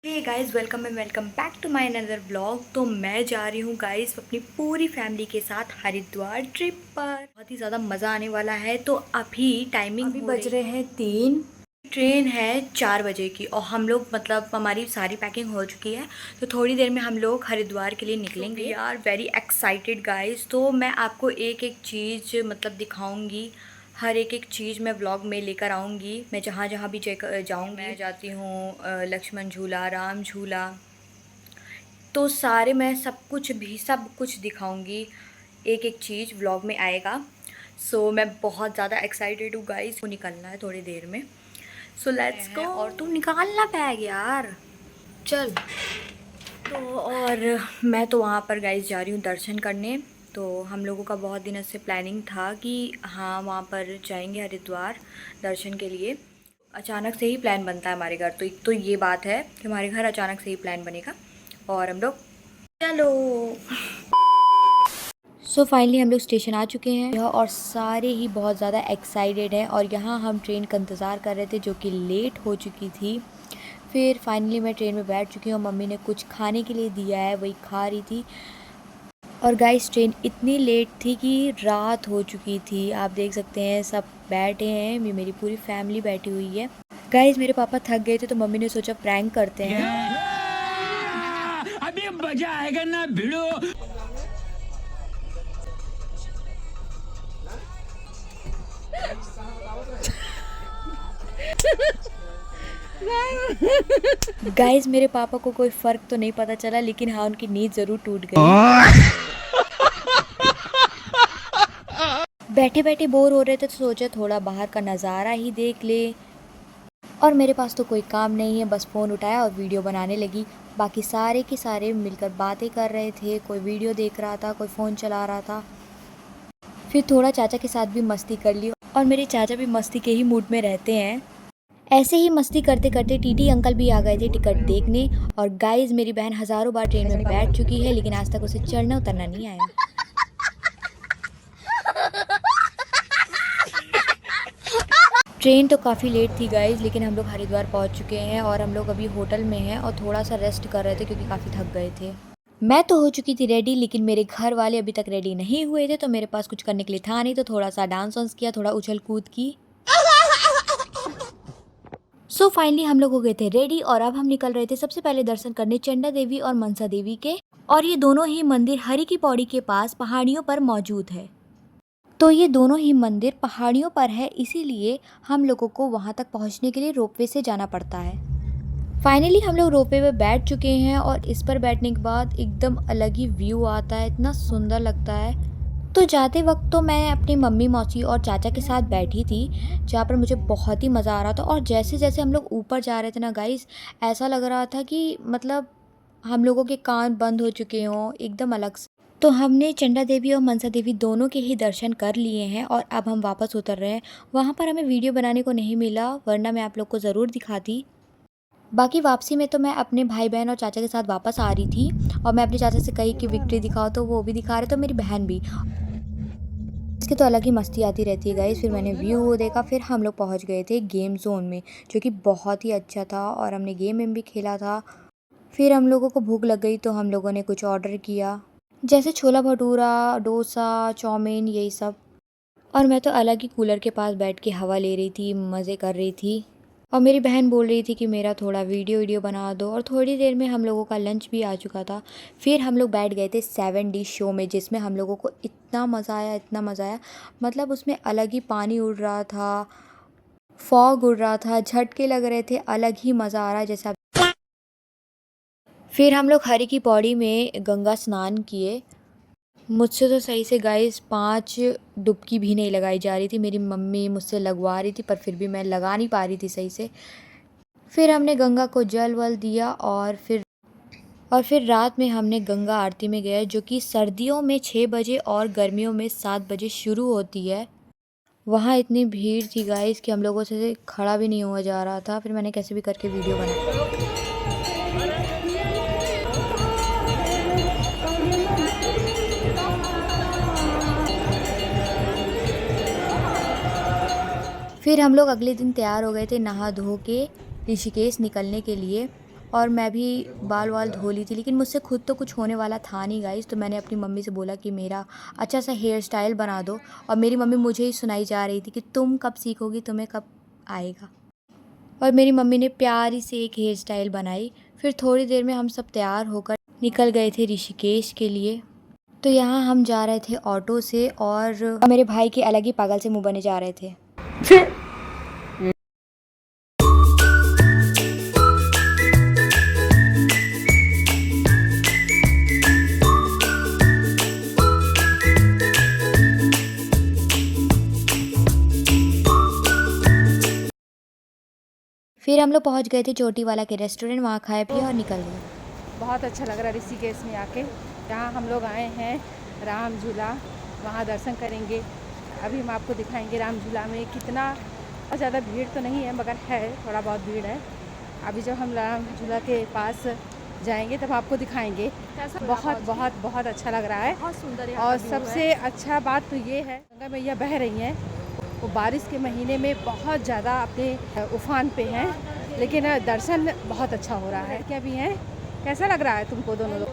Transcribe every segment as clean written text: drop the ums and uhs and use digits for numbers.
Hey guys, welcome back to my another blog. तो मैं जा रही हूँ गाइस अपनी पूरी फैमिली के साथ हरिद्वार ट्रिप पर। बहुत ही ज़्यादा मज़ा आने वाला है। तो अभी टाइमिंग बज रहे हैं 3। ट्रेन है 4 बजे की और हम लोग मतलब हमारी सारी पैकिंग हो चुकी है। तो थोड़ी देर में हम लोग हरिद्वार के लिए निकलेंगे। We are very excited guys. तो मैं आपको एक एक चीज़ मतलब दिखाऊंगी, हर एक एक चीज़ मैं व्लॉग में लेकर आऊँगी। मैं जहाँ जहाँ भी जाऊँगी, मैं जाती हूँ लक्ष्मण झूला, राम झूला, तो सारे मैं सब कुछ दिखाऊँगी। एक एक चीज़ व्लॉग में आएगा। सो मैं बहुत ज़्यादा एक्साइटेड हूँ गाइस। को निकलना है थोड़ी देर में। So let's go. और तू निकालना बैग यार, चल। तो और मैं तो वहाँ पर गाइस जा रही हूँ दर्शन करने। तो हम लोगों का बहुत दिनों से प्लानिंग था कि हाँ वहाँ पर जाएंगे हरिद्वार दर्शन के लिए। अचानक से ही प्लान बनता है हमारे घर। तो एक तो ये बात है कि हमारे घर अचानक से ही प्लान बनेगा और हम लोग चलो। सो फाइनली हम लोग स्टेशन आ चुके हैं और सारे ही बहुत ज़्यादा एक्साइटेड हैं। और यहाँ हम ट्रेन का इंतज़ार कर रहे थे जो कि लेट हो चुकी थी। फिर फाइनली मैं ट्रेन में बैठ चुकी हूँ। मम्मी ने कुछ खाने के लिए दिया है, वही खा रही थी। और गाइस ट्रेन इतनी लेट थी कि रात हो चुकी थी। आप देख सकते हैं सब बैठे हैं, मेरी पूरी फैमिली बैठी हुई है। गाइस मेरे पापा थक गए थे तो मम्मी ने सोचा प्रैंक करते हैं। अभी मजा आएगा ना भिड़ो। गाइस मेरे पापा को कोई फ़र्क तो नहीं पता चला, लेकिन हाँ उनकी नींद ज़रूर टूट गई। बैठे बैठे बोर हो रहे थे तो सोचा थोड़ा बाहर का नज़ारा ही देख ले। और मेरे पास तो कोई काम नहीं है, बस फ़ोन उठाया और वीडियो बनाने लगी। बाकी सारे के सारे मिलकर बातें कर रहे थे, कोई वीडियो देख रहा था, कोई फ़ोन चला रहा था। फिर थोड़ा चाचा के साथ भी मस्ती कर ली। और मेरे चाचा भी मस्ती के ही मूड में रहते हैं। ऐसे ही मस्ती करते करते टीटी अंकल भी आ गए थे टिकट देखने। और गाइस मेरी बहन हज़ारों बार ट्रेन में बैठ चुकी है, लेकिन आज तक उसे चढ़ना उतरना नहीं आया। ट्रेन तो काफ़ी लेट थी गाइस, लेकिन हम लोग हरिद्वार पहुंच चुके हैं और हम लोग अभी होटल में हैं और थोड़ा सा रेस्ट कर रहे थे क्योंकि काफ़ी थक गए थे। मैं तो हो चुकी थी रेडी, लेकिन मेरे घर वाले अभी तक रेडी नहीं हुए थे। तो मेरे पास कुछ करने के लिए था नहीं, तो थोड़ा सा डांस वांस किया, थोड़ा उछल कूद की। सो फाइनली हम लोग हो गए थे रेडी और अब हम निकल रहे थे सबसे पहले दर्शन करने चंडा देवी और मनसा देवी के। और ये दोनों ही मंदिर हरि की पौड़ी के पास पहाड़ियों पर मौजूद है। तो ये दोनों ही मंदिर पहाड़ियों पर है, इसीलिए हम लोगों को वहाँ तक पहुँचने के लिए रोपवे से जाना पड़ता है। फाइनली हम लोग रोपवे में बैठ चुके हैं और इस पर बैठने के बाद एकदम अलग ही व्यू आता है, इतना सुंदर लगता है। तो जाते वक्त तो मैं अपनी मम्मी, मौसी और चाचा के साथ बैठी थी, जहाँ पर मुझे बहुत ही मज़ा आ रहा था। और जैसे जैसे हम लोग ऊपर जा रहे थे ना गाइस, ऐसा लग रहा था कि मतलब हम लोगों के कान बंद हो चुके हों एकदम अलग से। तो हमने चंडा देवी और मनसा देवी दोनों के ही दर्शन कर लिए हैं और अब हम वापस उतर रहे हैं। वहाँ पर हमें वीडियो बनाने को नहीं मिला, वरना मैं आप लोग को ज़रूर दिखाती। बाकी वापसी में तो मैं अपने भाई बहन और चाचा के साथ वापस आ रही थी। और मैं अपने चाचा से कही कि विक्ट्री दिखाओ, तो वो भी दिखा रहे, तो मेरी बहन भी। इसकी तो अलग ही मस्ती आती रहती है गाइस। फिर मैंने व्यू देखा, फिर हम लोग पहुंच गए थे गेम जोन में, जो कि बहुत ही अच्छा था और हमने गेम में भी खेला था। फिर हम लोगों को भूख लग गई तो हम लोगों ने कुछ ऑर्डर किया, जैसे छोला भटूरा, डोसा, चाउमीन, यही सब। और मैं तो अलग ही कूलर के पास बैठ के हवा ले रही थी, मज़े कर रही थी। और मेरी बहन बोल रही थी कि मेरा थोड़ा वीडियो बना दो। और थोड़ी देर में हम लोगों का लंच भी आ चुका था। फिर हम लोग बैठ गए थे 7D शो में, जिसमें हम लोगों को इतना मज़ा आया, इतना मज़ा आया। मतलब उसमें अलग ही पानी उड़ रहा था, फॉग उड़ रहा था, झटके लग रहे थे, अलग ही मज़ा आ रहा है जैसा। फिर हम लोग हरि की पौड़ी में गंगा स्नान किए। मुझसे तो सही से गाइस 5 डुबकी भी नहीं लगाई जा रही थी। मेरी मम्मी मुझसे लगवा रही थी, पर फिर भी मैं लगा नहीं पा रही थी सही से। फिर हमने गंगा को जल वल दिया और फिर रात में हमने गंगा आरती में गए, जो कि सर्दियों में 6 बजे और गर्मियों में 7 बजे शुरू होती है। वहाँ इतनी भीड़ थी गाइस कि हम लोगों से खड़ा भी नहीं हुआ जा रहा था। फिर मैंने कैसे भी करके वीडियो बनाई। फिर हम लोग अगले दिन तैयार हो गए थे नहा धो के ऋषिकेश निकलने के लिए। और मैं भी बाल वाल धो ली थी, लेकिन मुझसे खुद तो कुछ होने वाला था नहीं गाइस। तो मैंने अपनी मम्मी से बोला कि मेरा अच्छा सा हेयर स्टाइल बना दो, और मेरी मम्मी मुझे ही सुनाई जा रही थी कि तुम कब सीखोगी, तुम्हें कब आएगा। और मेरी मम्मी ने प्यारी से एक हेयर स्टाइल बनाई। फिर थोड़ी देर में हम सब तैयार होकर निकल गए थे ऋषिकेश के लिए। तो यहाँ हम जा रहे थे ऑटो से, और मेरे भाई के अलग ही पागल से मुँह बने जा रहे थे। फिर हम लोग पहुँच गए थे चोटी वाला के रेस्टोरेंट, वहाँ खाए पिए और निकल गए। बहुत अच्छा लग रहा है ऋषिकेश में आके। यहाँ हम लोग आए हैं राम झूला, वहाँ दर्शन करेंगे। अभी हम आपको दिखाएंगे राम झूला में कितना ज़्यादा भीड़ तो नहीं है, मगर है थोड़ा बहुत भीड़ है। अभी जब हम राम झूला के पास जाएंगे तब आपको दिखाएंगे। बहुत बहुत बहुत अच्छा लग रहा है, बहुत सुंदर। और सबसे अच्छा बात तो ये है, गंगा मैया बह रही हैं, वो बारिश के महीने में बहुत ज़्यादा अपने उफान पे हैं, लेकिन दर्शन बहुत अच्छा हो रहा है। क्या भी हैं, कैसा लग रहा है तुमको दोनों लोग?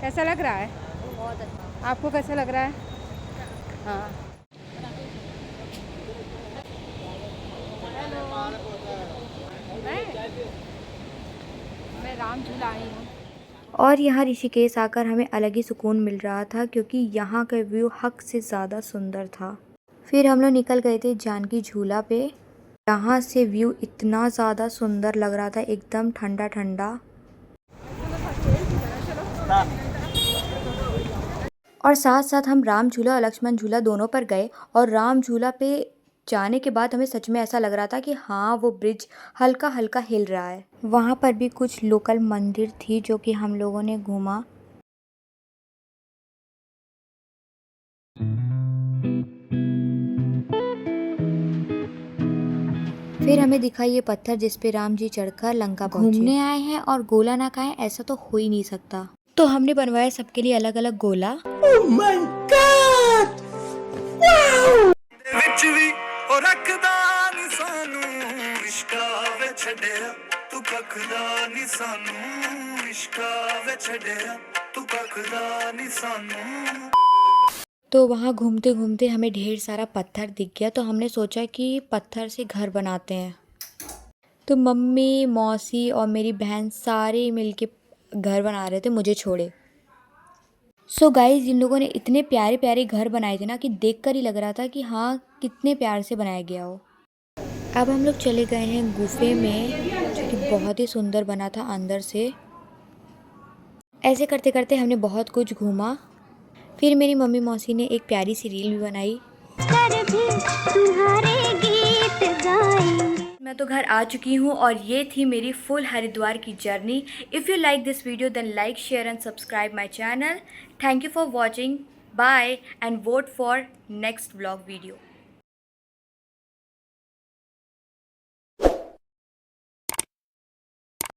कैसा लग रहा है? बहुत अच्छा। आपको कैसा लग रहा है? हाँ, मैं राम झूला आई हूँ। और यहाँ ऋषिकेश आकर हमें अलग ही सुकून मिल रहा था, क्योंकि यहाँ का व्यू हद से ज़्यादा सुंदर था। फिर हम लोग निकल गए थे जानकी झूला पे। यहाँ से व्यू इतना ज़्यादा सुंदर लग रहा था, एकदम ठंडा ठंडा। और साथ साथ हम राम झूला और लक्ष्मण झूला दोनों पर गए, और राम झूला पे जाने के बाद हमें सच में ऐसा लग रहा था कि हाँ, वो ब्रिज हल्का हल्का हिल रहा है। वहाँ पर भी कुछ लोकल मंदिर थी जो कि हम लोगों ने घूमा। फिर हमें दिखा ये पत्थर जिस पे राम जी चढ़कर लंका पहुंचे। घूमने आए हैं और गोला ना खाएं, ऐसा तो हो ही नहीं सकता। तो हमने बनवाया सबके लिए अलग अलग गोला। Oh my God! Wow! तो वहाँ घूमते घूमते हमें ढेर सारा पत्थर दिख गया, तो हमने सोचा कि पत्थर से घर बनाते हैं। तो मम्मी, मौसी और मेरी बहन सारे मिलके घर बना रहे थे, मुझे छोड़े। सो गाइज, इन लोगों ने इतने प्यारे प्यारे घर बनाए थे ना कि देखकर ही लग रहा था कि हाँ, कितने प्यार से बनाया गया हो। अब हम लोग चले गए हैं गुफे में, जो कि बहुत ही सुंदर बना था अंदर से। ऐसे करते करते हमने बहुत कुछ घूमा। फिर मेरी मम्मी मौसी ने एक प्यारी सी रील भी बनाई। मैं तो घर आ चुकी हूँ, और ये थी मेरी फुल हरिद्वार की journey. If you like this video then like, share and subscribe my channel. Thank you for watching, bye and vote for next vlog video.